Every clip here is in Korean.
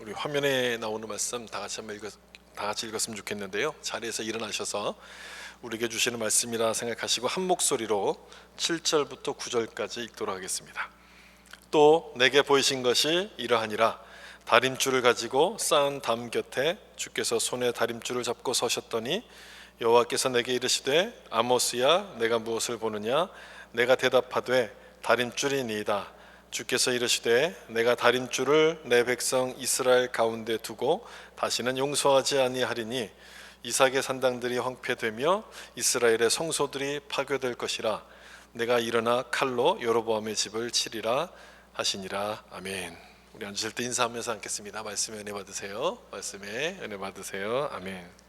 우리 화면에 나오는 말씀 다 같이 읽었으면 좋겠는데요. 자리에서 일어나셔서 우리에게 주시는 말씀이라 생각하시고 한 목소리로 7절부터 9절까지 읽도록 하겠습니다. 또 내게 보이신 것이 이러하니라. 다림줄을 가지고 쌓은 담 곁에 주께서 손에 다림줄을 잡고 서셨더니 여호와께서 내게 이르시되 아모스야, 내가 무엇을 보느냐? 내가 대답하되 다림줄이니이다. 주께서 이르시되 내가 다림줄을 내 백성 이스라엘 가운데 두고 다시는 용서하지 아니하리니 이삭의 산당들이 황폐되며 이스라엘의 성소들이 파괴될 것이라. 내가 일어나 칼로 여로보암의 집을 치리라 하시니라. 아멘. 우리 앉으실 때 인사하면서 앉겠습니다. 말씀에 은혜 받으세요. 말씀에 은혜 받으세요. 아멘.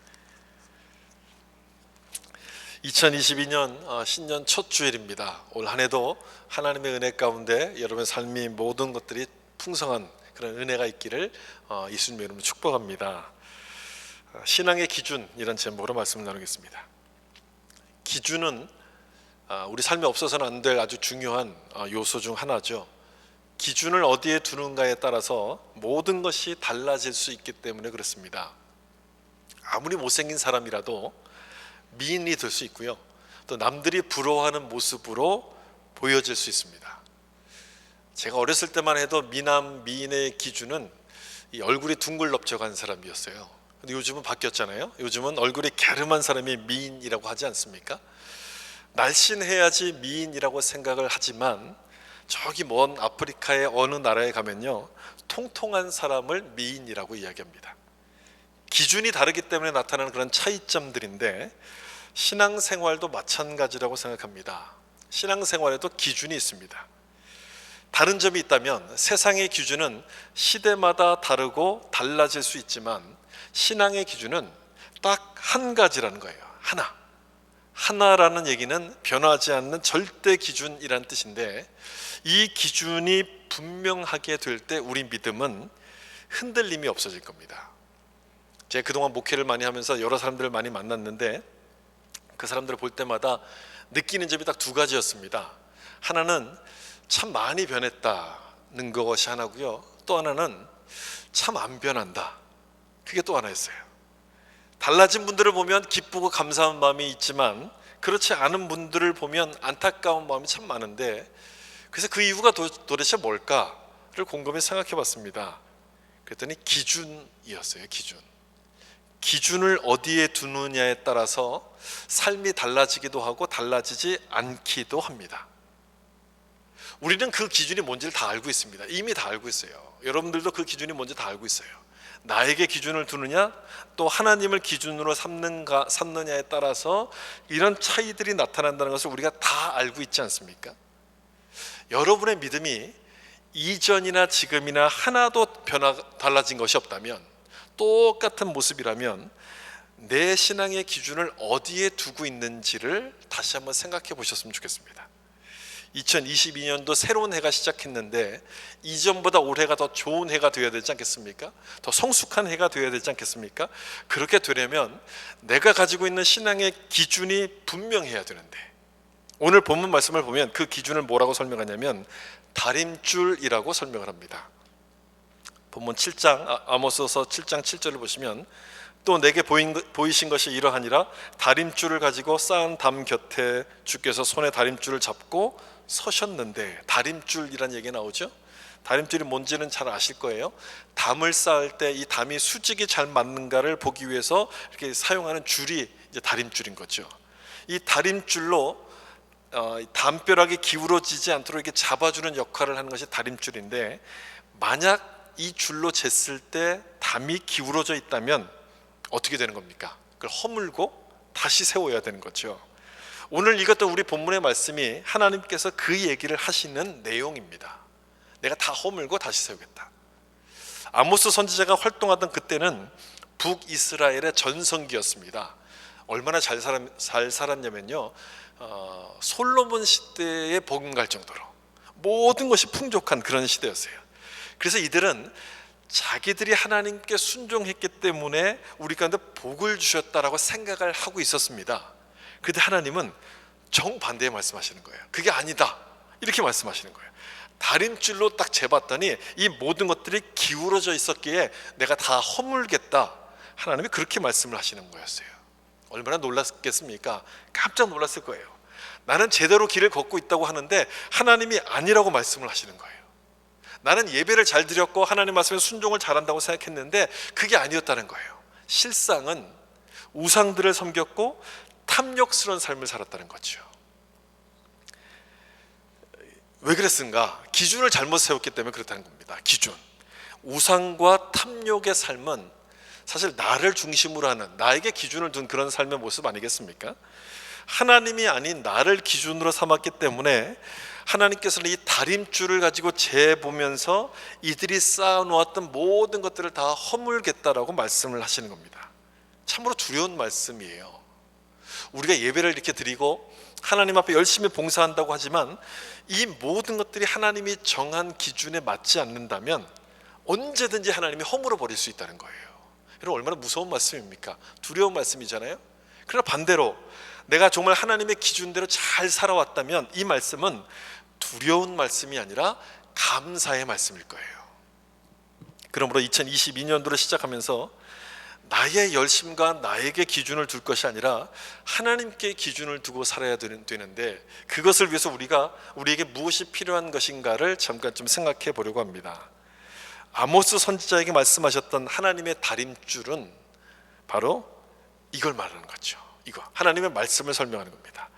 2022년 신년 첫 주일입니다. 올 한 해도 하나님의 은혜 가운데 여러분의 삶이 모든 것들이 풍성한 그런 은혜가 있기를 예수님의 이름으로 축복합니다. 신앙의 기준이란 제목으로 말씀을 나누겠습니다. 기준은 우리 삶에 없어서는 안 될 아주 중요한 요소 중 하나죠. 기준을 어디에 두는가에 따라서 모든 것이 달라질 수 있기 때문에 그렇습니다. 아무리 못생긴 사람이라도 미인이 될 수 있고요, 또 남들이 부러워하는 모습으로 보여질 수 있습니다. 제가 어렸을 때만 해도 미남 미인의 기준은 이 얼굴이 둥글럽적한 사람이었어요. 근데 요즘은 바뀌었잖아요. 요즘은 얼굴이 갸름한 사람이 미인이라고 하지 않습니까? 날씬해야지 미인이라고 생각을 하지만 저기 먼 아프리카의 어느 나라에 가면요, 통통한 사람을 미인이라고 이야기합니다. 기준이 다르기 때문에 나타나는 그런 차이점들인데 신앙생활도 마찬가지라고 생각합니다. 신앙생활에도 기준이 있습니다. 다른 점이 있다면 세상의 기준은 시대마다 다르고 달라질 수 있지만 신앙의 기준은 딱 한 가지라는 거예요. 하나라는 얘기는 변하지 않는 절대 기준이라는 뜻인데, 이 기준이 분명하게 될 때 우리 믿음은 흔들림이 없어질 겁니다. 제가 그동안 목회를 많이 하면서 여러 사람들을 많이 만났는데 그 사람들을 볼 때마다 느끼는 점이 딱 두 가지였습니다. 하나는 참 많이 변했다는 것이 하나고요, 또 하나는 참 안 변한다, 그게 또 하나였어요. 달라진 분들을 보면 기쁘고 감사한 마음이 있지만 그렇지 않은 분들을 보면 안타까운 마음이 참 많은데, 그래서 그 이유가 도대체 뭘까를 곰곰이 생각해 봤습니다. 그랬더니 기준이었어요. 기준을 어디에 두느냐에 따라서 삶이 달라지기도 하고 달라지지 않기도 합니다. 우리는 그 기준이 뭔지를 다 알고 있습니다. 이미 다 알고 있어요. 여러분들도 그 기준이 뭔지 다 알고 있어요. 나에게 기준을 두느냐, 또 하나님을 기준으로 삼느냐에 따라서 이런 차이들이 나타난다는 것을 우리가 다 알고 있지 않습니까? 여러분의 믿음이 이전이나 지금이나 하나도 달라진 것이 없다면, 똑같은 모습이라면 내 신앙의 기준을 어디에 두고 있는지를 다시 한번 생각해 보셨으면 좋겠습니다. 2022년도 새로운 해가 시작했는데 이전보다 올해가 더 좋은 해가 되어야 되지 않겠습니까? 더 성숙한 해가 되어야 되지 않겠습니까? 그렇게 되려면 내가 가지고 있는 신앙의 기준이 분명해야 되는데, 오늘 본문 말씀을 보면 그 기준을 뭐라고 설명하냐면 다림줄이라고 설명을 합니다. 본문 7장 아모스서 7장 7절을 보시면, 또 내게 보이신 것이 이러하니라. 다림줄을 가지고 쌓은 담 곁에 주께서 손에 다림줄을 잡고 서셨는데, 다림줄이라는 얘기가 나오죠. 다림줄이 뭔지는 잘 아실 거예요. 담을 쌓을 때 이 담이 수직이 잘 맞는가를 보기 위해서 이렇게 사용하는 줄이 이제 다림줄인 거죠. 이 다림줄로 담벼락이 기울어지지 않도록 이렇게 잡아주는 역할을 하는 것이 다림줄인데, 만약 이 줄로 쟀을 때 담이 기울어져 있다면 어떻게 되는 겁니까? 그걸 허물고 다시 세워야 되는 거죠. 오늘 읽었던 우리 본문의 말씀이 하나님께서 그 얘기를 하시는 내용입니다. 내가 다 허물고 다시 세우겠다. 아모스 선지자가 활동하던 그때는 북이스라엘의 전성기였습니다. 얼마나 잘 살았냐면요, 솔로몬 시대에 버금갈 정도로 모든 것이 풍족한 그런 시대였어요. 그래서 이들은 자기들이 하나님께 순종했기 때문에 우리 가운데 복을 주셨다라고 생각을 하고 있었습니다. 그런데 하나님은 정반대에 말씀하시는 거예요. 그게 아니다, 이렇게 말씀하시는 거예요. 다림줄로 딱 재봤더니 이 모든 것들이 기울어져 있었기에 내가 다 허물겠다. 하나님이 그렇게 말씀을 하시는 거였어요. 얼마나 놀랐겠습니까? 깜짝 놀랐을 거예요. 나는 제대로 길을 걷고 있다고 하는데 하나님이 아니라고 말씀을 하시는 거예요. 나는 예배를 잘 드렸고 하나님 말씀에 순종을 잘한다고 생각했는데 그게 아니었다는 거예요. 실상은 우상들을 섬겼고 탐욕스러운 삶을 살았다는 거죠. 왜 그랬는가? 기준을 잘못 세웠기 때문에 그렇다는 겁니다. 기준. 우상과 탐욕의 삶은 사실 나를 중심으로 하는, 나에게 기준을 둔 그런 삶의 모습 아니겠습니까? 하나님이 아닌 나를 기준으로 삼았기 때문에 하나님께서는 이 다림줄을 가지고 재보면서 이들이 쌓아놓았던 모든 것들을 다 허물겠다라고 말씀을 하시는 겁니다. 참으로 두려운 말씀이에요. 우리가 예배를 이렇게 드리고 하나님 앞에 열심히 봉사한다고 하지만 이 모든 것들이 하나님이 정한 기준에 맞지 않는다면 언제든지 하나님이 허물어 버릴 수 있다는 거예요. 여러분, 얼마나 무서운 말씀입니까? 두려운 말씀이잖아요. 그러나 반대로 내가 정말 하나님의 기준대로 잘 살아왔다면 이 말씀은 두려운 말씀이 아니라 감사의 말씀일 거예요. 그러므로 2022년도를 시작하면서 나의 열심과 나에게 기준을 둘 것이 아니라 하나님께 기준을 두고 살아야 되는데, 그것을 위해서 우리에게 무엇이 필요한 것인가를 잠깐 좀 생각해 보려고 합니다. 아모스 선지자에게 말씀하셨던 하나님의 다림줄은 바로 이걸 말하는 거죠. 이거 하나님의 말씀을 설명하는 겁니다.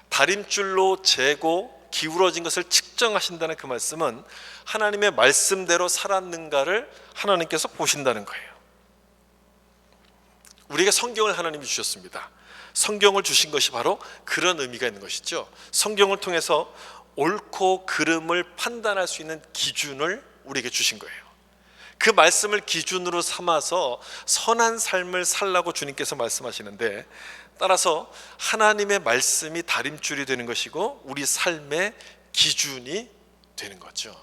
다림줄로 재고 기울어진 것을 측정하신다는 그 말씀은 하나님의 말씀대로 살았는가를 하나님께서 보신다는 거예요. 우리에게 성경을 하나님이 주셨습니다. 성경을 주신 것이 바로 그런 의미가 있는 것이죠. 성경을 통해서 옳고 그름을 판단할 수 있는 기준을 우리에게 주신 거예요. 그 말씀을 기준으로 삼아서 선한 삶을 살라고 주님께서 말씀하시는데, 따라서 하나님의 말씀이 다림줄이 되는 것이고 우리 삶의 기준이 되는 거죠.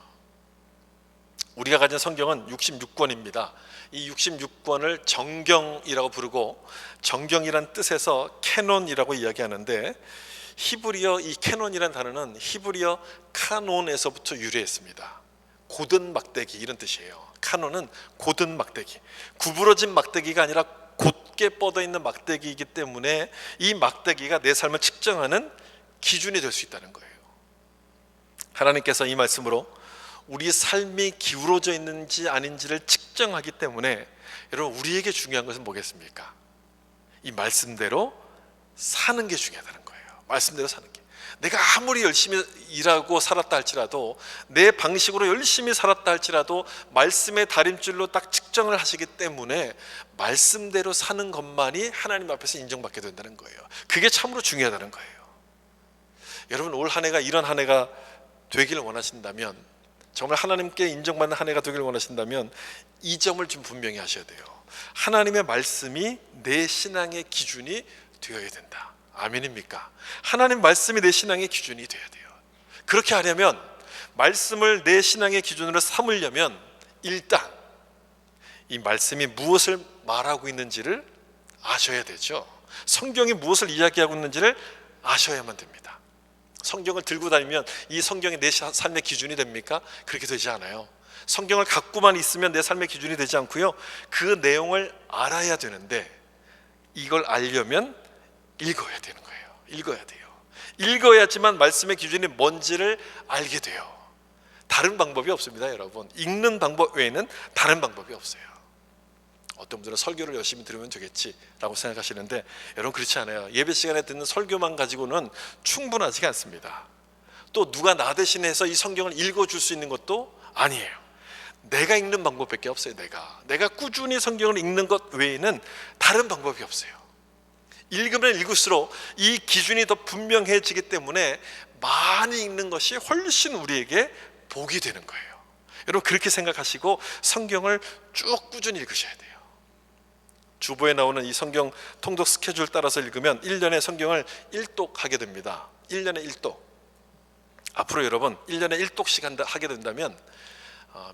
우리가 가진 성경은 66권입니다. 이 66권을 정경이라고 부르고, 정경이란 뜻에서 캐논이라고 이야기하는데, 히브리어 이 캐논이라는 단어는 히브리어 카논에서부터 유래했습니다. 고든 막대기 이런 뜻이에요. 카논은 고든 막대기, 구부러진 막대기가 아니라 곧게 뻗어 있는 막대기이기 때문에 이 막대기가 내 삶을 측정하는 기준이 될 수 있다는 거예요. 하나님께서 이 말씀으로 우리 삶이 기울어져 있는지 아닌지를 측정하기 때문에, 여러분, 우리에게 중요한 것은 뭐겠습니까? 이 말씀대로 사는 게 중요하다는 거예요. 말씀대로 사는 게. 내가 아무리 열심히 일하고 살았다 할지라도, 내 방식으로 열심히 살았다 할지라도 말씀의 다림줄로 딱 측정을 하시기 때문에 말씀대로 사는 것만이 하나님 앞에서 인정받게 된다는 거예요. 그게 참으로 중요하다는 거예요. 여러분, 올 한 해가 이런 한 해가 되기를 원하신다면, 정말 하나님께 인정받는 한 해가 되기를 원하신다면 이 점을 좀 분명히 하셔야 돼요. 하나님의 말씀이 내 신앙의 기준이 되어야 된다. 아멘입니까? 하나님 말씀이 내 신앙의 기준이 되어야 돼요. 그렇게 하려면, 말씀을 내 신앙의 기준으로 삼으려면 일단 이 말씀이 무엇을 말하고 있는지를 아셔야 되죠. 성경이 무엇을 이야기하고 있는지를 아셔야만 됩니다. 성경을 들고 다니면 이 성경이 내 삶의 기준이 됩니까? 그렇게 되지 않아요. 성경을 갖고만 있으면 내 삶의 기준이 되지 않고요, 그 내용을 알아야 되는데, 이걸 알려면 읽어야 되는 거예요. 읽어야 돼요. 읽어야지만 말씀의 기준이 뭔지를 알게 돼요. 다른 방법이 없습니다, 여러분. 읽는 방법 외에는 다른 방법이 없어요. 어떤 분들은 설교를 열심히 들으면 되겠지라고 생각하시는데, 여러분, 그렇지 않아요. 예배 시간에 듣는 설교만 가지고는 충분하지 않습니다. 또 누가 나 대신해서 이 성경을 읽어줄 수 있는 것도 아니에요. 내가 읽는 방법밖에 없어요. 내가 꾸준히 성경을 읽는 것 외에는 다른 방법이 없어요. 읽으면 읽을수록 이 기준이 더 분명해지기 때문에 많이 읽는 것이 훨씬 우리에게 복이 되는 거예요. 여러분, 그렇게 생각하시고 성경을 쭉 꾸준히 읽으셔야 돼요. 주보에 나오는 이 성경 통독 스케줄 따라서 읽으면 1년에 성경을 1독 하게 됩니다. 1년에 1독. 앞으로 여러분 1년에 1독씩 하게 된다면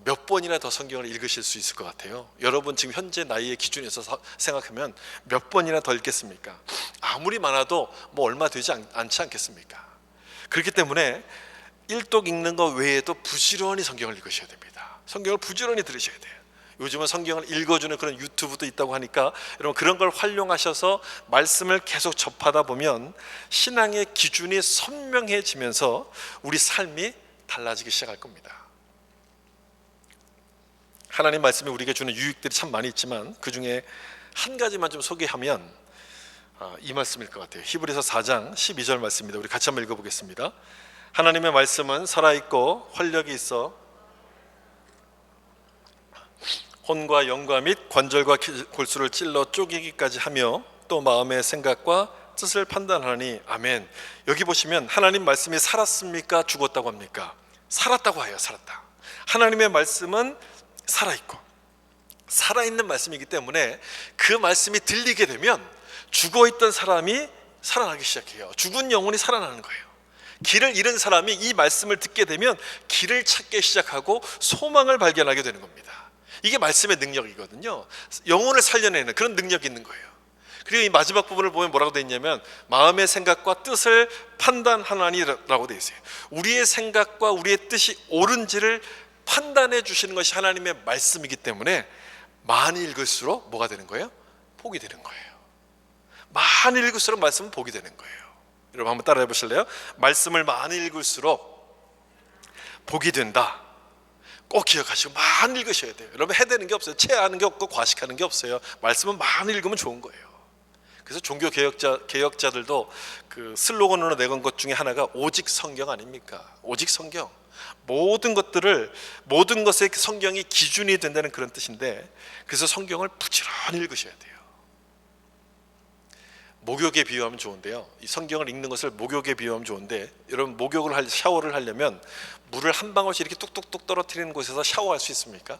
몇 번이나 더 성경을 읽으실 수 있을 것 같아요. 여러분 지금 현재 나이의 기준에서 생각하면 몇 번이나 더 읽겠습니까? 아무리 많아도 뭐 얼마 되지 않지 않겠습니까? 그렇기 때문에 일독 읽는 것 외에도 부지런히 성경을 읽으셔야 됩니다. 성경을 부지런히 들으셔야 돼요. 요즘은 성경을 읽어주는 그런 유튜브도 있다고 하니까 여러분 그런 걸 활용하셔서 말씀을 계속 접하다 보면 신앙의 기준이 선명해지면서 우리 삶이 달라지기 시작할 겁니다. 하나님 말씀이 우리에게 주는 유익들이 참 많이 있지만 그 중에 한 가지만 좀 소개하면 이 말씀일 것 같아요. 히브리서 4장 12절 말씀입니다. 우리 같이 한번 읽어보겠습니다. 하나님의 말씀은 살아있고 활력이 있어 혼과 영과 및 관절과 골수를 찔러 쪼개기까지 하며 또 마음의 생각과 뜻을 판단하니 아멘. 여기 보시면 하나님 말씀이 살았습니까? 죽었다고 합니까? 살았다고 해요. 살았다. 하나님의 말씀은 살아있고 살아있는 말씀이기 때문에 그 말씀이 들리게 되면 죽어있던 사람이 살아나기 시작해요. 죽은 영혼이 살아나는 거예요. 길을 잃은 사람이 이 말씀을 듣게 되면 길을 찾기 시작하고 소망을 발견하게 되는 겁니다. 이게 말씀의 능력이거든요. 영혼을 살려내는 그런 능력이 있는 거예요. 그리고 이 마지막 부분을 보면 뭐라고 되어 있냐면 마음의 생각과 뜻을 판단하나니라고 되어 있어요. 우리의 생각과 우리의 뜻이 옳은지를 판단해 주시는 것이 하나님의 말씀이기 때문에 많이 읽을수록 뭐가 되는 거예요? 복이 되는 거예요. 많이 읽을수록 말씀은 복이 되는 거예요. 여러분 한번 따라해 보실래요? 말씀을 많이 읽을수록 복이 된다. 꼭 기억하시고 많이 읽으셔야 돼요. 여러분 해대는 게 없어요. 체하는 게 없고 과식하는 게 없어요. 말씀은 많이 읽으면 좋은 거예요. 그래서 종교 개혁자들도 그 슬로건으로 내건 것 중에 하나가 오직 성경 아닙니까? 오직 성경. 모든 것에 성경이 기준이 된다는 그런 뜻인데, 그래서 성경을 부지런히 읽으셔야 돼요. 목욕에 비유하면 좋은데요. 이 성경을 읽는 것을 목욕에 비유하면 좋은데, 여러분 샤워를 하려면 물을 한 방울씩 이렇게 뚝뚝뚝 떨어뜨리는 곳에서 샤워할 수 있습니까?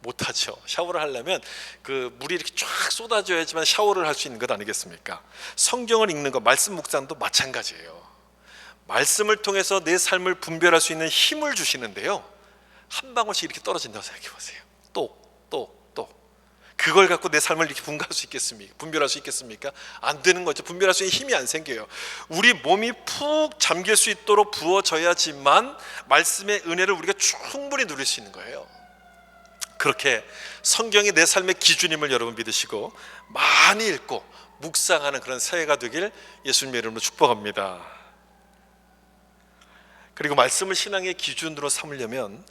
못하죠. 샤워를 하려면 그 물이 이렇게 쫙 쏟아져야지만 샤워를 할 수 있는 것 아니겠습니까? 성경을 읽는 것, 말씀 묵상도 마찬가지예요. 말씀을 통해서 내 삶을 분별할 수 있는 힘을 주시는데요, 한 방울씩 이렇게 떨어진다고 생각해 보세요. 또 그걸 갖고 내 삶을 이렇게 분별할 수 있겠습니까? 안 되는 거죠. 분별할 수 있는 힘이 안 생겨요. 우리 몸이 푹 잠길 수 있도록 부어져야지만 말씀의 은혜를 우리가 충분히 누릴 수 있는 거예요. 그렇게 성경이 내 삶의 기준임을 여러분 믿으시고 많이 읽고 묵상하는 그런 새해가 되길 예수님의 이름으로 축복합니다. 그리고 말씀을 신앙의 기준으로 삼으려면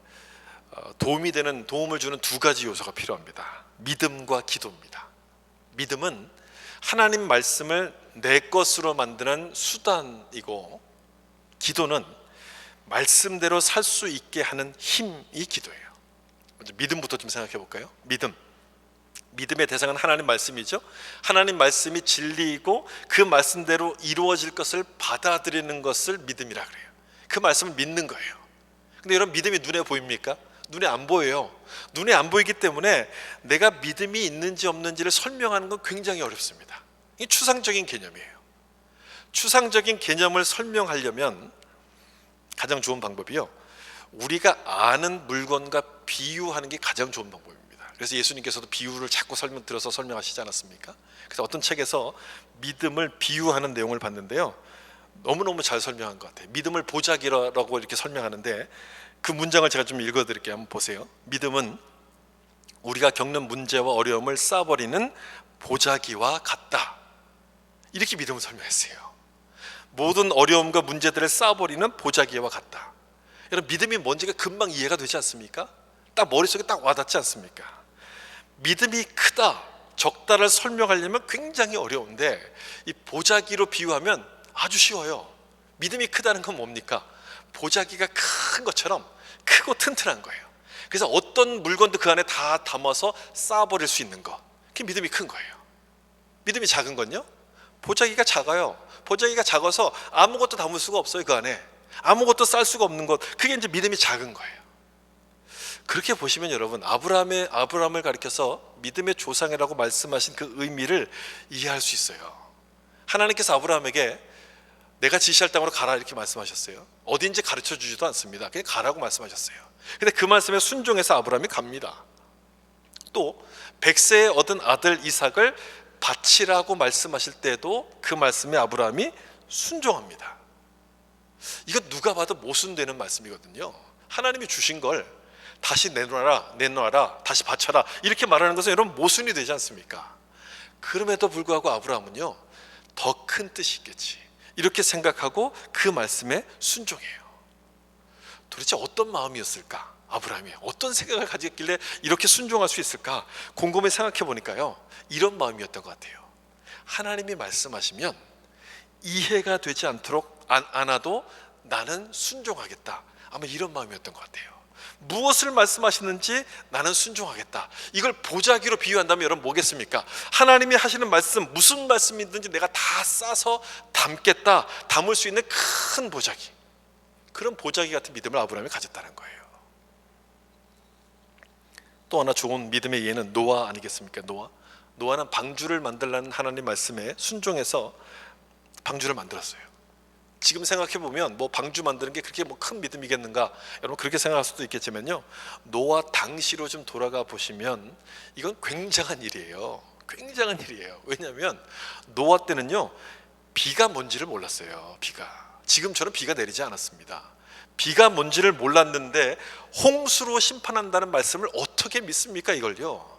도움을 주는 두 가지 요소가 필요합니다. 믿음과 기도입니다. 믿음은 하나님 말씀을 내 것으로 만드는 수단이고, 기도는 말씀대로 살 수 있게 하는 힘이 기도예요. 먼저 믿음부터 좀 생각해 볼까요? 믿음의 대상은 하나님 말씀이죠. 하나님 말씀이 진리이고 그 말씀대로 이루어질 것을 받아들이는 것을 믿음이라 그래요. 그 말씀을 믿는 거예요. 근데 여러분, 믿음이 눈에 보입니까? 눈에 안 보여요. 눈에 안 보이기 때문에 내가 믿음이 있는지 없는지를 설명하는 건 굉장히 어렵습니다. 이게 추상적인 개념이에요. 추상적인 개념을 설명하려면 가장 좋은 방법이요, 우리가 아는 물건과 비유하는 게 가장 좋은 방법입니다. 그래서 예수님께서도 비유를 자꾸 들어서 설명하시지 않았습니까? 그래서 어떤 책에서 믿음을 비유하는 내용을 봤는데요, 너무너무 잘 설명한 것 같아요. 믿음을 보자기라고 이렇게 설명하는데, 그 문장을 제가 좀 읽어드릴게요. 한번 보세요. 믿음은 우리가 겪는 문제와 어려움을 쌓아버리는 보자기와 같다. 이렇게 믿음을 설명했어요. 모든 어려움과 문제들을 쌓아버리는 보자기와 같다. 여러분, 믿음이 뭔지가 금방 이해가 되지 않습니까? 딱 머릿속에 딱 와닿지 않습니까? 믿음이 크다, 적다를 설명하려면 굉장히 어려운데, 이 보자기로 비유하면 아주 쉬워요. 믿음이 크다는 건 뭡니까? 보자기가 큰 것처럼 크고 튼튼한 거예요. 그래서 어떤 물건도 그 안에 다 담아서 쌓아버릴 수 있는 거, 그게 믿음이 큰 거예요. 믿음이 작은 건요, 보자기가 작아요. 보자기가 작아서 아무것도 담을 수가 없어요. 그 안에 아무것도 쌀 수가 없는 것, 그게 이제 믿음이 작은 거예요. 그렇게 보시면 여러분, 아브라함을 가리켜서 믿음의 조상이라고 말씀하신 그 의미를 이해할 수 있어요. 하나님께서 아브라함에게 내가 지시할 땅으로 가라 이렇게 말씀하셨어요. 어딘지 가르쳐 주지도 않습니다. 그냥 가라고 말씀하셨어요. 근데 그 말씀에 순종해서 아브라함이 갑니다. 또 100세에 얻은 아들 이삭을 바치라고 말씀하실 때도 그 말씀에 아브라함이 순종합니다. 이건 누가 봐도 모순되는 말씀이거든요. 하나님이 주신 걸 다시 내놔라, 다시 바쳐라, 이렇게 말하는 것은 여러분 모순이 되지 않습니까? 그럼에도 불구하고 아브라함은요, 더 큰 뜻이 있겠지, 이렇게 생각하고 그 말씀에 순종해요. 도대체 어떤 마음이었을까? 아브라함이 어떤 생각을 가졌길래 이렇게 순종할 수 있을까? 곰곰이 생각해 보니까요, 이런 마음이었던 것 같아요. 하나님이 말씀하시면 이해가 되지 않아도 나는 순종하겠다, 아마 이런 마음이었던 것 같아요. 무엇을 말씀하시는지 나는 순종하겠다. 이걸 보자기로 비유한다면 여러분 뭐겠습니까? 하나님이 하시는 말씀, 무슨 말씀이든지 내가 다 싸서 담겠다, 담을 수 있는 큰 보자기, 그런 보자기 같은 믿음을 아브라함이 가졌다는 거예요. 또 하나 좋은 믿음의 예는 노아 아니겠습니까? 노아는 방주를 만들라는 하나님 말씀에 순종해서 방주를 만들었어요. 지금 생각해 보면 뭐 방주 만드는 게 그렇게 뭐 큰 믿음이겠는가, 여러분 그렇게 생각할 수도 있겠지만요, 노아 당시로 좀 돌아가 보시면 이건 굉장한 일이에요. 굉장한 일이에요. 왜냐하면 노아 때는요, 비가 뭔지를 몰랐어요. 비가 지금처럼 비가 내리지 않았습니다. 비가 뭔지를 몰랐는데 홍수로 심판한다는 말씀을 어떻게 믿습니까? 이걸요,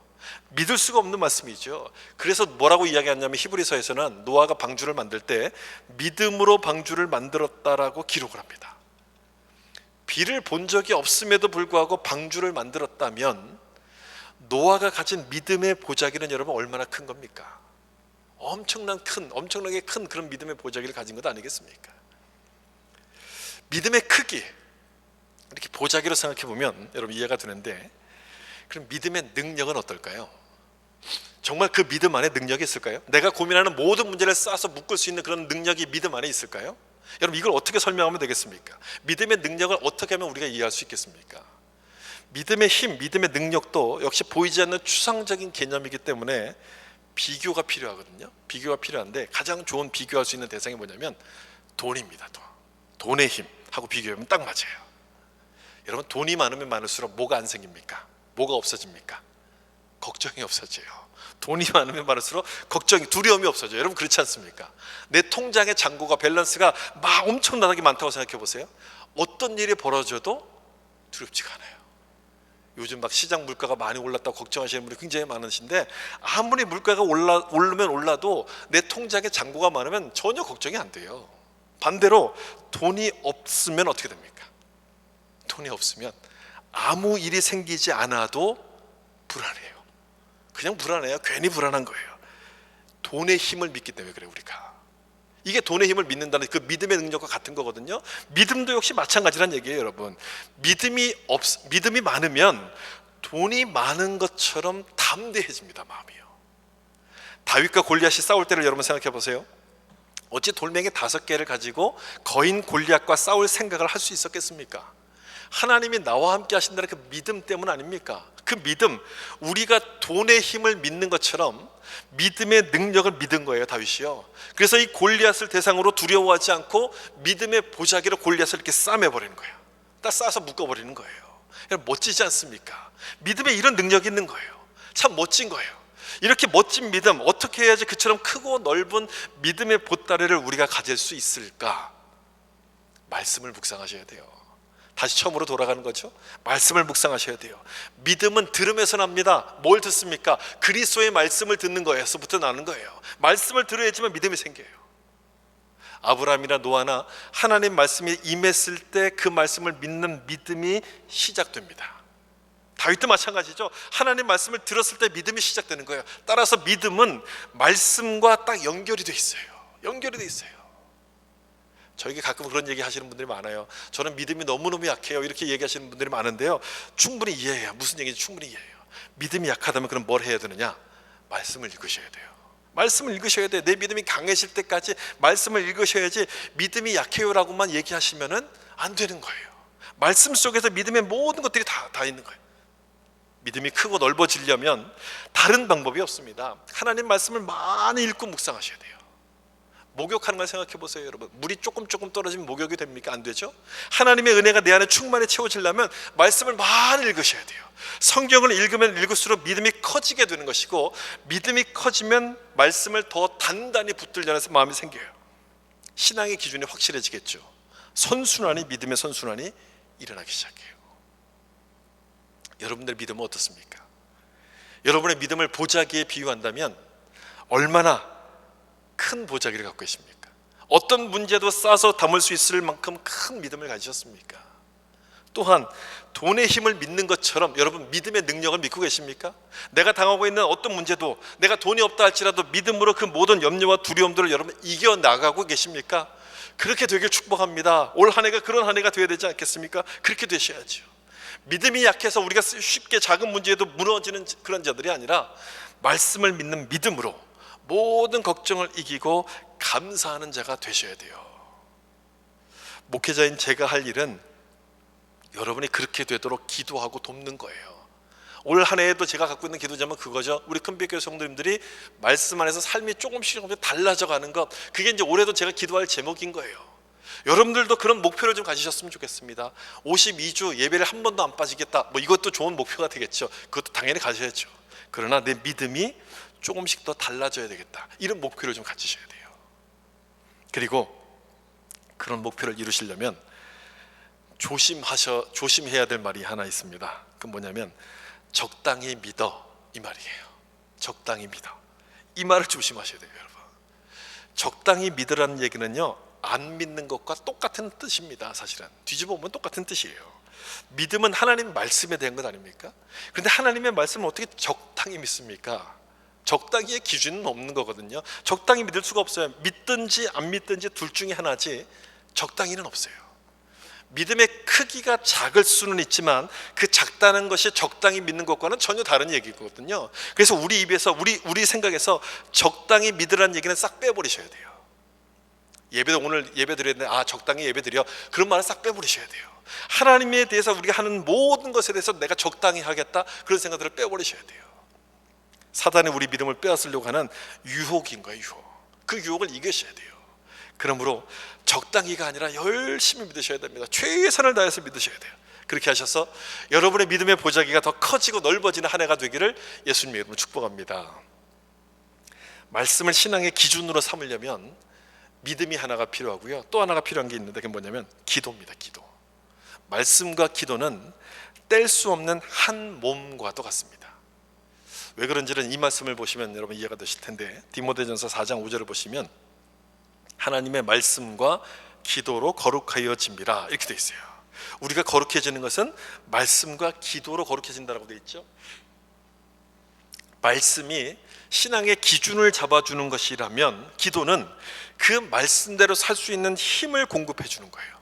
믿을 수가 없는 말씀이죠. 그래서 뭐라고 이야기하냐면 히브리서에서는 노아가 방주를 만들 때 믿음으로 방주를 만들었다라고 기록을 합니다. 비를 본 적이 없음에도 불구하고 방주를 만들었다면 노아가 가진 믿음의 보자기는 여러분 얼마나 큰 겁니까? 엄청나게 큰 그런 믿음의 보자기를 가진 것 아니겠습니까? 믿음의 크기, 이렇게 보자기로 생각해 보면 여러분 이해가 되는데, 그럼 믿음의 능력은 어떨까요? 정말 그 믿음 안에 능력이 있을까요? 내가 고민하는 모든 문제를 쌓아서 묶을 수 있는 그런 능력이 믿음 안에 있을까요? 여러분 이걸 어떻게 설명하면 되겠습니까? 믿음의 능력을 어떻게 하면 우리가 이해할 수 있겠습니까? 믿음의 힘, 믿음의 능력도 역시 보이지 않는 추상적인 개념이기 때문에 비교가 필요하거든요. 비교가 필요한데 가장 좋은 비교할 수 있는 대상이 뭐냐면 돈입니다. 돈의 힘하고 비교하면 딱 맞아요. 여러분 돈이 많으면 많을수록 뭐가 안 생깁니까? 뭐가 없어집니까? 걱정이 없어져요. 돈이 많으면 많을수록 두려움이 없어져요. 여러분 그렇지 않습니까? 내 통장의 잔고가, 밸런스가 막 엄청나게 많다고 생각해 보세요. 어떤 일이 벌어져도 두렵지가 않아요. 요즘 막 시장 물가가 많이 올랐다고 걱정하시는 분이 굉장히 많으신데, 아무리 물가가 오르면 올라도 내 통장에 잔고가 많으면 전혀 걱정이 안 돼요. 반대로 돈이 없으면 어떻게 됩니까? 돈이 없으면 아무 일이 생기지 않아도 불안해요. 그냥 불안해요. 괜히 불안한 거예요. 돈의 힘을 믿기 때문에 그래요. 우리가 이게 돈의 힘을 믿는다는 그 믿음의 능력과 같은 거거든요. 믿음도 역시 마찬가지란 얘기예요. 여러분 믿음이 많으면 돈이 많은 것처럼 담대해집니다. 마음이요. 다윗과 골리앗이 싸울 때를 여러분 생각해 보세요. 어찌 돌멩이 5개를 가지고 거인 골리앗과 싸울 생각을 할 수 있었겠습니까? 하나님이 나와 함께 하신다는 그 믿음 때문 아닙니까? 그 믿음, 우리가 돈의 힘을 믿는 것처럼 믿음의 능력을 믿은 거예요. 다윗이요. 그래서 이 골리앗을 대상으로 두려워하지 않고 믿음의 보자기로 골리앗을 이렇게 싸매버리는 거예요. 딱 싸서 묶어버리는 거예요. 멋지지 않습니까? 믿음에 이런 능력이 있는 거예요. 참 멋진 거예요. 이렇게 멋진 믿음, 어떻게 해야지 그처럼 크고 넓은 믿음의 보따리를 우리가 가질 수 있을까? 말씀을 묵상하셔야 돼요. 다시 처음으로 돌아가는 거죠. 말씀을 묵상하셔야 돼요. 믿음은 들음에서 납니다. 뭘 듣습니까? 그리스도의 말씀을 듣는 거에서부터 나는 거예요. 말씀을 들어야지만 믿음이 생겨요. 아브라함이나 노아나 하나님 말씀이 임했을 때 그 말씀을 믿는 믿음이 시작됩니다. 다윗도 마찬가지죠. 하나님 말씀을 들었을 때 믿음이 시작되는 거예요. 따라서 믿음은 말씀과 딱 연결이 돼 있어요. 연결이 돼 있어요. 저에게 가끔 그런 얘기 하시는 분들이 많아요. 저는 믿음이 너무너무 약해요. 이렇게 얘기하시는 분들이 많은데요, 충분히 이해해요. 무슨 얘기인지 충분히 이해해요. 믿음이 약하다면 그럼 뭘 해야 되느냐? 말씀을 읽으셔야 돼요. 말씀을 읽으셔야 돼요. 내 믿음이 강해질 때까지 말씀을 읽으셔야지, 믿음이 약해요라고만 얘기하시면 안 되는 거예요. 말씀 속에서 믿음의 모든 것들이 다 있는 거예요. 믿음이 크고 넓어지려면 다른 방법이 없습니다. 하나님 말씀을 많이 읽고 묵상하셔야 돼요. 목욕하는 걸 생각해 보세요. 여러분 물이 조금 떨어지면 목욕이 됩니까? 안 되죠. 하나님의 은혜가 내 안에 충만히 채워지려면 말씀을 많이 읽으셔야 돼요. 성경을 읽으면 읽을수록 믿음이 커지게 되는 것이고, 믿음이 커지면 말씀을 더 단단히 붙들려는 마음이 생겨요. 신앙의 기준이 확실해지겠죠. 믿음의 선순환이 일어나기 시작해요. 여러분들의 믿음은 어떻습니까? 여러분의 믿음을 보자기에 비유한다면 얼마나 큰 보자기를 갖고 계십니까? 어떤 문제도 싸서 담을 수 있을 만큼 큰 믿음을 가지셨습니까? 또한 돈의 힘을 믿는 것처럼 여러분 믿음의 능력을 믿고 계십니까? 내가 당하고 있는 어떤 문제도 내가 돈이 없다 할지라도 믿음으로 그 모든 염려와 두려움들을 여러분 이겨나가고 계십니까? 그렇게 되길 축복합니다. 올 한 해가 그런 한 해가 되어야 되지 않겠습니까? 그렇게 되셔야죠. 믿음이 약해서 우리가 쉽게 작은 문제에도 무너지는 그런 자들이 아니라 말씀을 믿는 믿음으로 모든 걱정을 이기고 감사하는 자가 되셔야 돼요. 목회자인 제가 할 일은 여러분이 그렇게 되도록 기도하고 돕는 거예요. 올 한 해에도 제가 갖고 있는 기도 제목은 그거죠. 우리 큰빛교회 성도님들이 말씀 안에서 삶이 조금씩 달라져 가는 것, 그게 이제 올해도 제가 기도할 제목인 거예요. 여러분들도 그런 목표를 좀 가지셨으면 좋겠습니다. 52주 예배를 한 번도 안 빠지겠다, 이것도 좋은 목표가 되겠죠. 그것도 당연히 가져야죠. 그러나 내 믿음이 조금씩 더 달라져야 되겠다, 이런 목표를 좀 가지셔야 돼요. 그리고 그런 목표를 이루시려면 조심해야 될 말이 하나 있습니다. 그건 뭐냐면 적당히 믿어, 이 말이에요. 적당히 믿어, 이 말을 조심하셔야 돼요. 여러분, 적당히 믿으라는 얘기는요, 안 믿는 것과 똑같은 뜻입니다. 사실은 뒤집어 보면 똑같은 뜻이에요. 믿음은 하나님 말씀에 대한 것 아닙니까? 그런데 하나님의 말씀을 어떻게 적당히 믿습니까? 적당히의 기준은 없는 거거든요. 적당히 믿을 수가 없어요. 믿든지 안 믿든지 둘 중에 하나지 적당히는 없어요. 믿음의 크기가 작을 수는 있지만 그 작다는 것이 적당히 믿는 것과는 전혀 다른 얘기거든요. 그래서 우리 입에서 우리 생각에서 적당히 믿으라는 얘기는 싹 빼버리셔야 돼요. 예배도 오늘 예배 드렸는데 적당히 예배 드려, 그런 말은 싹 빼버리셔야 돼요. 하나님에 대해서 우리가 하는 모든 것에 대해서 내가 적당히 하겠다, 그런 생각들을 빼버리셔야 돼요. 사단이 우리 믿음을 빼앗으려고 하는 유혹인 거예요. 그 유혹을 이기셔야 돼요. 그러므로 적당히가 아니라 열심히 믿으셔야 됩니다. 최선을 다해서 믿으셔야 돼요. 그렇게 하셔서 여러분의 믿음의 보자기가 더 커지고 넓어지는 한 해가 되기를 예수님의 이름으로 축복합니다. 말씀을 신앙의 기준으로 삼으려면 믿음이 하나가 필요하고요, 또 하나가 필요한 게 있는데 그게 뭐냐면 기도입니다. 기도. 말씀과 기도는 뗄 수 없는 한 몸과 똑같습니다. 왜 그런지는 이 말씀을 보시면 여러분 이해가 되실 텐데, 디모데전서 4장 5절을 보시면 하나님의 말씀과 기도로 거룩하여짐이라 이렇게 되어 있어요. 우리가 거룩해지는 것은 말씀과 기도로 거룩해진다라고 되어 있죠. 말씀이 신앙의 기준을 잡아주는 것이라면 기도는 그 말씀대로 살 수 있는 힘을 공급해 주는 거예요.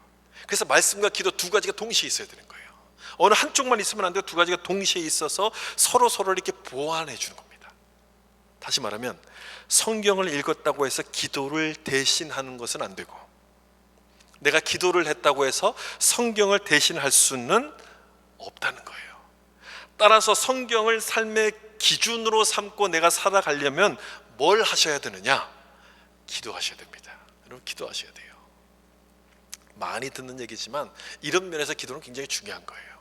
그래서 말씀과 기도 두 가지가 동시에 있어야 되는 거예요. 어느 한쪽만 있으면 안 돼요. 두 가지가 동시에 있어서 서로를 이렇게 보완해 주는 겁니다. 다시 말하면 성경을 읽었다고 해서 기도를 대신하는 것은 안 되고, 내가 기도를 했다고 해서 성경을 대신할 수는 없다는 거예요. 따라서 성경을 삶의 기준으로 삼고 내가 살아가려면 뭘 하셔야 되느냐? 기도하셔야 됩니다. 여러분, 기도하셔야 돼요. 많이 듣는 얘기지만 이런 면에서 기도는 굉장히 중요한 거예요.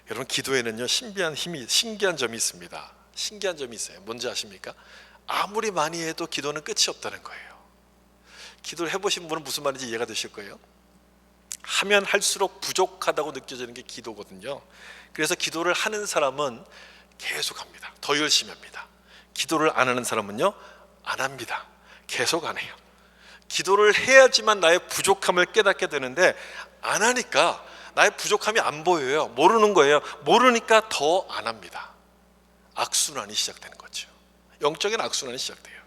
여러분, 기도에는요 신기한 점이 있습니다. 신기한 점이 있어요. 뭔지 아십니까? 아무리 많이 해도 기도는 끝이 없다는 거예요. 기도를 해보신 분은 무슨 말인지 이해가 되실 거예요. 하면 할수록 부족하다고 느껴지는 게 기도거든요. 그래서 기도를 하는 사람은 계속 합니다. 더 열심히 합니다. 기도를 안 하는 사람은요, 안 합니다. 계속 안 해요. 기도를 해야지만 나의 부족함을 깨닫게 되는데 안 하니까 나의 부족함이 안 보여요. 모르는 거예요. 모르니까 더 안 합니다. 악순환이 시작되는 거죠. 영적인 악순환이 시작돼요.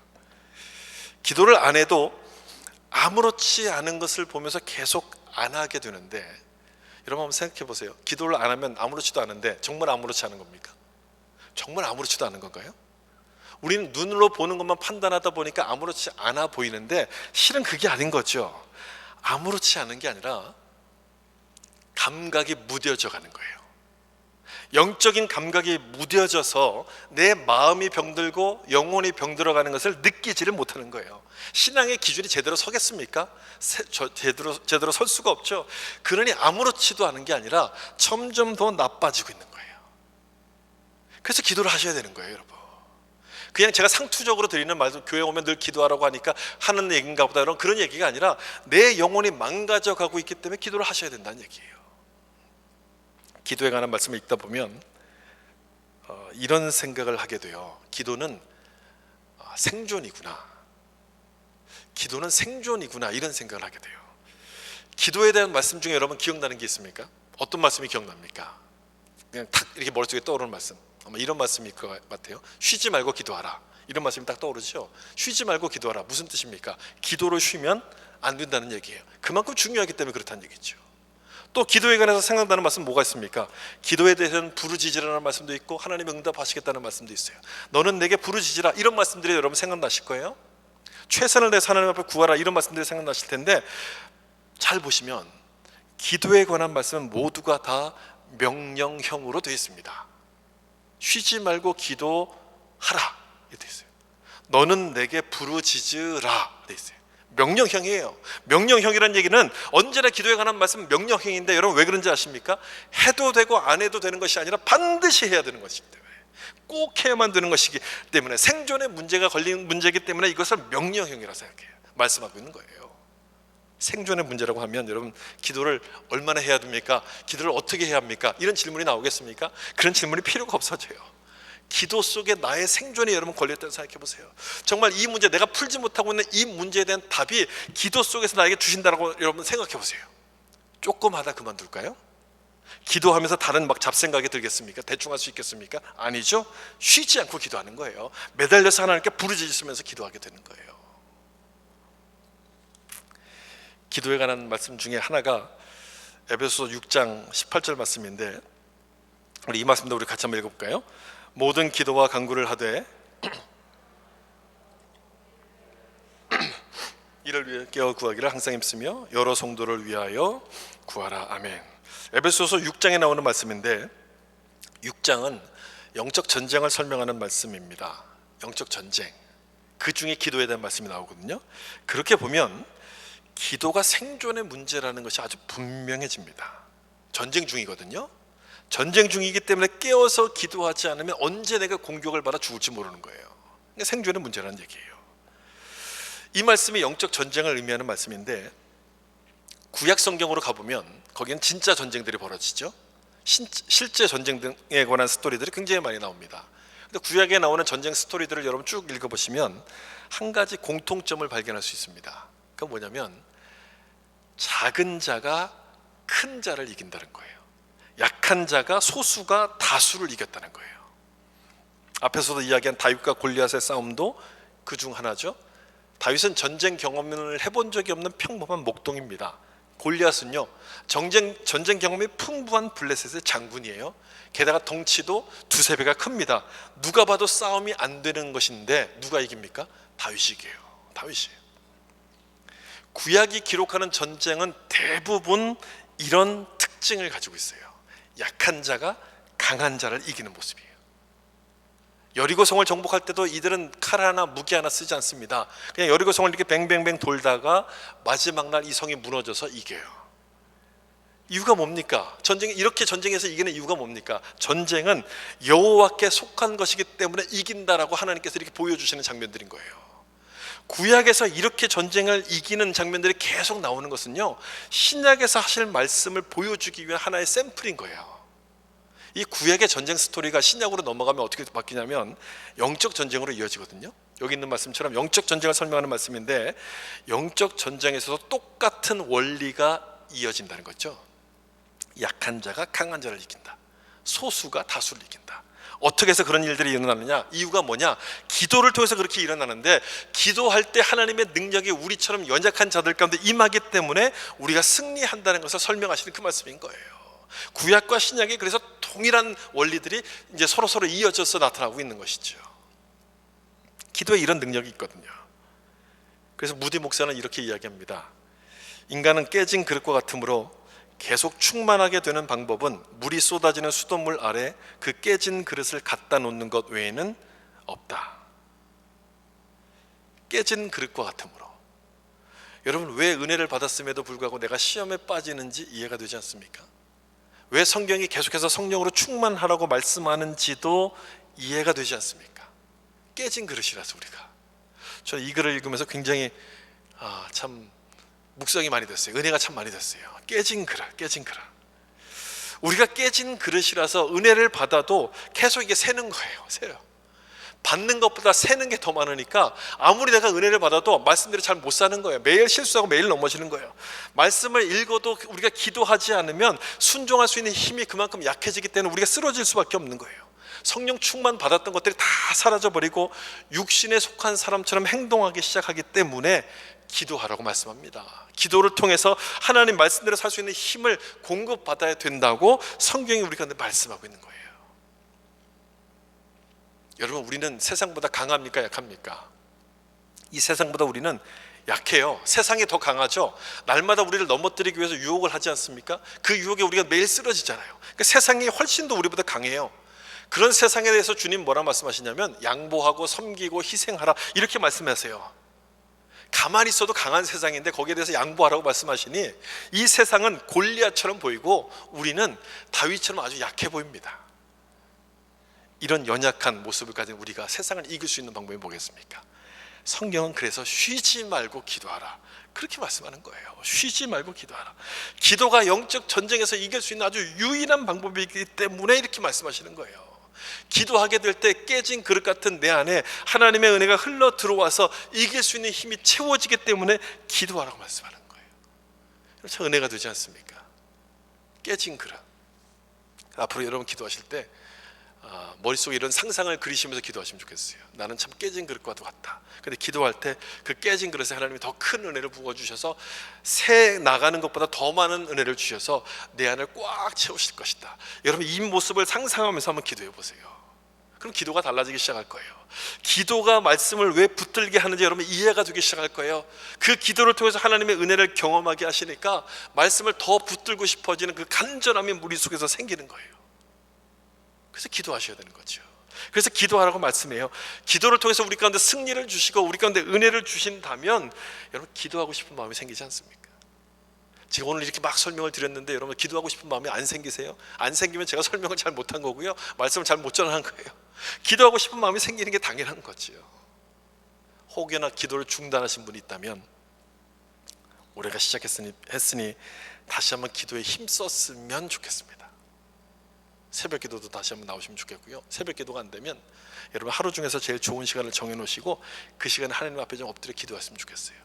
기도를 안 해도 아무렇지 않은 것을 보면서 계속 안 하게 되는데, 여러분 한번 생각해 보세요. 기도를 안 하면 아무렇지도 않은데 정말 아무렇지 않은 겁니까? 정말 아무렇지도 않은 건가요? 우리는 눈으로 보는 것만 판단하다 보니까 아무렇지 않아 보이는데 실은 그게 아닌 거죠. 아무렇지 않은 게 아니라 감각이 무뎌져 가는 거예요. 영적인 감각이 무뎌져서 내 마음이 병들고 영혼이 병들어가는 것을 느끼지를 못하는 거예요. 신앙의 기준이 제대로 서겠습니까? 제대로 설 수가 없죠. 그러니 아무렇지도 않은 게 아니라 점점 더 나빠지고 있는 거예요. 그래서 기도를 하셔야 되는 거예요, 여러분. 그냥 제가 상투적으로 드리는 말씀, 교회 오면 늘 기도하라고 하니까 하는 얘기인가 보다, 그런 얘기가 아니라 내 영혼이 망가져 가고 있기 때문에 기도를 하셔야 된다는 얘기예요. 기도에 관한 말씀을 읽다 보면 이런 생각을 하게 돼요. 기도는 생존이구나, 기도는 생존이구나, 이런 생각을 하게 돼요. 기도에 대한 말씀 중에 여러분 기억나는 게 있습니까? 어떤 말씀이 기억납니까? 그냥 탁 이렇게 머릿속에 떠오르는 말씀, 아마 이런 말씀일 것 같아요. 쉬지 말고 기도하라, 이런 말씀이 딱 떠오르죠. 쉬지 말고 기도하라, 무슨 뜻입니까? 기도를 쉬면 안 된다는 얘기예요. 그만큼 중요하기 때문에 그렇다는 얘기죠. 또 기도에 관해서 생각나는 말씀 뭐가 있습니까? 기도에 대해서는 부르짖으라는 말씀도 있고 하나님이 응답하시겠다는 말씀도 있어요. 너는 내게 부르짖으라, 이런 말씀들이 여러분 생각나실 거예요. 최선을 다해서 하나님 앞에 구하라, 이런 말씀들이 생각나실 텐데, 잘 보시면 기도에 관한 말씀은 모두가 다 명령형으로 되어 있습니다. 쉬지 말고 기도하라 이렇게 되어 있어요. 너는 내게 부르짖으라 되어 있어요. 명령형이에요. 명령형이라는 얘기는 언제나 기도에 관한 말씀은 명령형인데, 여러분 왜 그런지 아십니까? 해도 되고 안 해도 되는 것이 아니라 반드시 해야 되는 것이기 때문에, 꼭 해야만 되는 것이기 때문에, 생존의 문제가 걸린 문제이기 때문에 이것을 명령형이라고 생각해요. 말씀하고 있는 거예요. 생존의 문제라고 하면 여러분 기도를 얼마나 해야 됩니까? 기도를 어떻게 해야 합니까? 이런 질문이 나오겠습니까? 그런 질문이 필요가 없어져요. 기도 속에 나의 생존이 여러분 걸렸다고 생각해 보세요. 정말 이 문제, 내가 풀지 못하고 있는 이 문제에 대한 답이 기도 속에서 나에게 주신다고 여러분 생각해 보세요. 조금 하다 그만둘까요? 기도하면서 다른 막 잡생각이 들겠습니까? 대충 할 수 있겠습니까? 아니죠. 쉬지 않고 기도하는 거예요. 매달려서 하나님께 부르짖으면서 기도하게 되는 거예요. 기도에 관한 말씀 중에 하나가 에베소서 6장 18절 말씀인데, 우리 이 말씀도 우리 같이 한번 읽어볼까요? 모든 기도와 간구를 하되 이를 위해 깨어 구하기를 항상 힘쓰며 여러 성도를 위하여 구하라. 아멘. 에베소서 6장에 나오는 말씀인데, 6장은 영적 전쟁을 설명하는 말씀입니다. 영적 전쟁, 그 중에 기도에 대한 말씀이 나오거든요. 그렇게 보면 기도가 생존의 문제라는 것이 아주 분명해집니다. 전쟁 중이거든요. 전쟁 중이기 때문에 깨어서 기도하지 않으면 언제 내가 공격을 받아 죽을지 모르는 거예요. 그러니까 생존의 문제라는 얘기예요. 이 말씀이 영적 전쟁을 의미하는 말씀인데, 구약 성경으로 가보면 거기는 진짜 전쟁들이 벌어지죠. 실제 전쟁 등에 관한 스토리들이 굉장히 많이 나옵니다. 근데 구약에 나오는 전쟁 스토리들을 여러분 쭉 읽어보시면 한 가지 공통점을 발견할 수 있습니다. 그건 뭐냐면 작은 자가 큰 자를 이긴다는 거예요. 약한 자가 소수가 다수를 이겼다는 거예요. 앞에서도 이야기한 다윗과 골리앗의 싸움도 그 중 하나죠. 다윗은 전쟁 경험을 해본 적이 없는 평범한 목동입니다. 골리앗은요, 전쟁 경험이 풍부한 블레셋의 장군이에요. 게다가 덩치도 두세 배가 큽니다. 누가 봐도 싸움이 안 되는 것인데 누가 이깁니까? 다윗이 이겨요. 다윗이에요. 구약이 기록하는 전쟁은 대부분 이런 특징을 가지고 있어요. 약한 자가 강한 자를 이기는 모습이에요. 여리고성을 정복할 때도 이들은 칼 하나 무기 하나 쓰지 않습니다. 그냥 여리고성을 이렇게 뱅뱅뱅 돌다가 마지막 날 이 성이 무너져서 이겨요. 이유가 뭡니까? 이렇게 전쟁에서 이기는 이유가 뭡니까? 전쟁은 여호와께 속한 것이기 때문에 이긴다라고 하나님께서 이렇게 보여주시는 장면들인 거예요. 구약에서 이렇게 전쟁을 이기는 장면들이 계속 나오는 것은요, 신약에서 하실 말씀을 보여주기 위한 하나의 샘플인 거예요. 이 구약의 전쟁 스토리가 신약으로 넘어가면 어떻게 바뀌냐면 영적 전쟁으로 이어지거든요. 여기 있는 말씀처럼 영적 전쟁을 설명하는 말씀인데, 영적 전쟁에서도 똑같은 원리가 이어진다는 거죠. 약한 자가 강한 자를 이긴다. 소수가 다수를 이긴다. 어떻게 해서 그런 일들이 일어나느냐? 이유가 뭐냐? 기도를 통해서 그렇게 일어나는데, 기도할 때 하나님의 능력이 우리처럼 연약한 자들 가운데 임하기 때문에 우리가 승리한다는 것을 설명하시는 그 말씀인 거예요. 구약과 신약이 그래서 동일한 원리들이 이제 서로 이어져서 나타나고 있는 것이죠. 기도에 이런 능력이 있거든요. 그래서 무디 목사는 이렇게 이야기합니다. 인간은 깨진 그릇과 같으므로 계속 충만하게 되는 방법은 물이 쏟아지는 수돗물 아래 그 깨진 그릇을 갖다 놓는 것 외에는 없다. 깨진 그릇과 같으므로. 여러분, 왜 은혜를 받았음에도 불구하고 내가 시험에 빠지는지 이해가 되지 않습니까? 왜 성경이 계속해서 성령으로 충만하라고 말씀하는지도 이해가 되지 않습니까? 깨진 그릇이라서 우리가. 저는 이 글을 읽으면서 굉장히 참 묵상이 많이 됐어요. 은혜가 참 많이 됐어요. 깨진 그릇. 우리가 깨진 그릇이라서 은혜를 받아도 계속 이게 새는 거예요. 새요. 받는 것보다 새는 게 더 많으니까 아무리 내가 은혜를 받아도 말씀대로 잘 못 사는 거예요. 매일 실수하고 매일 넘어지는 거예요. 말씀을 읽어도 우리가 기도하지 않으면 순종할 수 있는 힘이 그만큼 약해지기 때문에 우리가 쓰러질 수밖에 없는 거예요. 성령 충만 받았던 것들이 다 사라져버리고 육신에 속한 사람처럼 행동하기 시작하기 때문에 기도하라고 말씀합니다. 기도를 통해서 하나님 말씀대로 살 수 있는 힘을 공급받아야 된다고 성경이 우리 가운데 말씀하고 있는 거예요. 여러분, 우리는 세상보다 강합니까 약합니까? 이 세상보다 우리는 약해요. 세상이 더 강하죠. 날마다 우리를 넘어뜨리기 위해서 유혹을 하지 않습니까? 그 유혹에 우리가 매일 쓰러지잖아요. 그러니까 세상이 훨씬 더 우리보다 강해요. 그런 세상에 대해서 주님 뭐라 말씀하시냐면 양보하고 섬기고 희생하라 이렇게 말씀하세요. 가만히 있어도 강한 세상인데 거기에 대해서 양보하라고 말씀하시니 이 세상은 골리앗처럼 보이고 우리는 다윗처럼 아주 약해 보입니다. 이런 연약한 모습을 가진 우리가 세상을 이길 수 있는 방법이 뭐겠습니까? 성경은 그래서 쉬지 말고 기도하라 그렇게 말씀하는 거예요. 쉬지 말고 기도하라. 기도가 영적 전쟁에서 이길 수 있는 아주 유일한 방법이기 때문에 이렇게 말씀하시는 거예요. 기도하게 될 때 깨진 그릇 같은 내 안에 하나님의 은혜가 흘러 들어와서 이길 수 있는 힘이 채워지기 때문에 기도하라고 말씀하는 거예요. 참 은혜가 되지 않습니까? 깨진 그릇. 앞으로 여러분 기도하실 때 머릿속에 이런 상상을 그리시면서 기도하시면 좋겠어요. 나는 참 깨진 그릇과도 같다. 근데 기도할 때 그 깨진 그릇에 하나님이 더 큰 은혜를 부어주셔서 새 나가는 것보다 더 많은 은혜를 주셔서 내 안을 꽉 채우실 것이다. 여러분 이 모습을 상상하면서 한번 기도해 보세요. 그럼 기도가 달라지기 시작할 거예요. 기도가 말씀을 왜 붙들게 하는지 여러분 이해가 되기 시작할 거예요. 그 기도를 통해서 하나님의 은혜를 경험하게 하시니까 말씀을 더 붙들고 싶어지는 그 간절함이 우리 속에서 생기는 거예요. 그래서 기도하셔야 되는 거죠. 그래서 기도하라고 말씀해요. 기도를 통해서 우리 가운데 승리를 주시고 우리 가운데 은혜를 주신다면 여러분 기도하고 싶은 마음이 생기지 않습니까? 제가 오늘 이렇게 막 설명을 드렸는데 여러분 기도하고 싶은 마음이 안 생기세요? 안 생기면 제가 설명을 잘 못한 거고요, 말씀을 잘 못 전한 거예요. 기도하고 싶은 마음이 생기는 게 당연한 거죠. 혹여나 기도를 중단하신 분이 있다면 올해가 시작했으니 다시 한번 기도에 힘썼으면 좋겠습니다. 새벽 기도도 다시 한번 나오시면 좋겠고요. 새벽 기도가 안 되면 여러분 하루 중에서 제일 좋은 시간을 정해놓으시고 그 시간에 하나님 앞에 좀 엎드려 기도하시면 좋겠어요.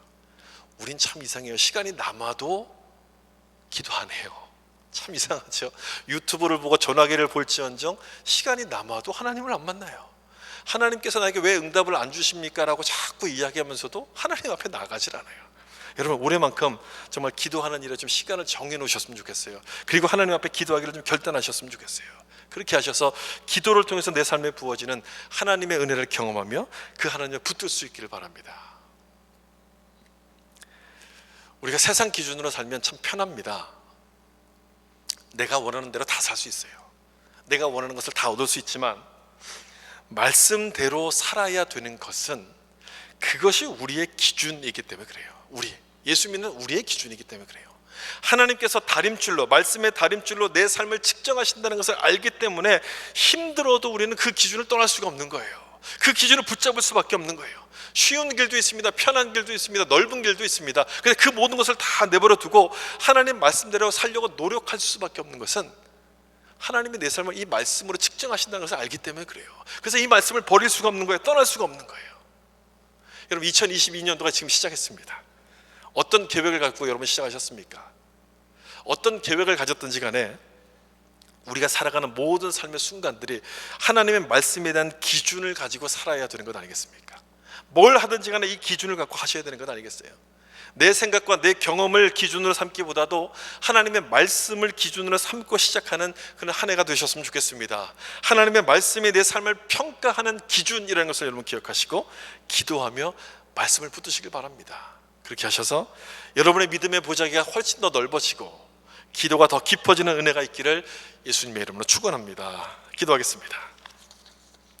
우린 참 이상해요. 시간이 남아도 기도 안 해요. 참 이상하죠. 유튜브를 보고 전화기를 볼지언정 시간이 남아도 하나님을 안 만나요. 하나님께서 나에게 왜 응답을 안 주십니까? 라고 자꾸 이야기하면서도 하나님 앞에 나가질 않아요. 여러분 올해만큼 정말 기도하는 일에 좀 시간을 정해 놓으셨으면 좋겠어요. 그리고 하나님 앞에 기도하기를 좀 결단하셨으면 좋겠어요. 그렇게 하셔서 기도를 통해서 내 삶에 부어지는 하나님의 은혜를 경험하며 그 하나님을 붙들 수 있기를 바랍니다. 우리가 세상 기준으로 살면 참 편합니다. 내가 원하는 대로 다 살 수 있어요. 내가 원하는 것을 다 얻을 수 있지만 말씀대로 살아야 되는 것은 그것이 우리의 기준이기 때문에 그래요. 예수 믿는 우리의 기준이기 때문에 그래요. 하나님께서 다림줄로, 말씀의 다림줄로 내 삶을 측정하신다는 것을 알기 때문에 힘들어도 우리는 그 기준을 떠날 수가 없는 거예요. 그 기준을 붙잡을 수밖에 없는 거예요. 쉬운 길도 있습니다. 편한 길도 있습니다. 넓은 길도 있습니다. 근데 그 모든 것을 다 내버려 두고 하나님 말씀대로 살려고 노력할 수밖에 없는 것은 하나님이 내 삶을 이 말씀으로 측정하신다는 것을 알기 때문에 그래요. 그래서 이 말씀을 버릴 수가 없는 거예요. 떠날 수가 없는 거예요. 여러분 2022년도가 지금 시작했습니다. 어떤 계획을 갖고 여러분 시작하셨습니까? 어떤 계획을 가졌든지 간에 우리가 살아가는 모든 삶의 순간들이 하나님의 말씀에 대한 기준을 가지고 살아야 되는 것 아니겠습니까? 뭘 하든지 간에 이 기준을 갖고 하셔야 되는 것 아니겠어요? 내 생각과 내 경험을 기준으로 삼기보다도 하나님의 말씀을 기준으로 삼고 시작하는 그런 한 해가 되셨으면 좋겠습니다. 하나님의 말씀이 내 삶을 평가하는 기준이라는 것을 여러분 기억하시고 기도하며 말씀을 붙드시길 바랍니다. 그렇게 하셔서 여러분의 믿음의 보자기가 훨씬 더 넓어지고 기도가 더 깊어지는 은혜가 있기를 예수님의 이름으로 축원합니다. 기도하겠습니다.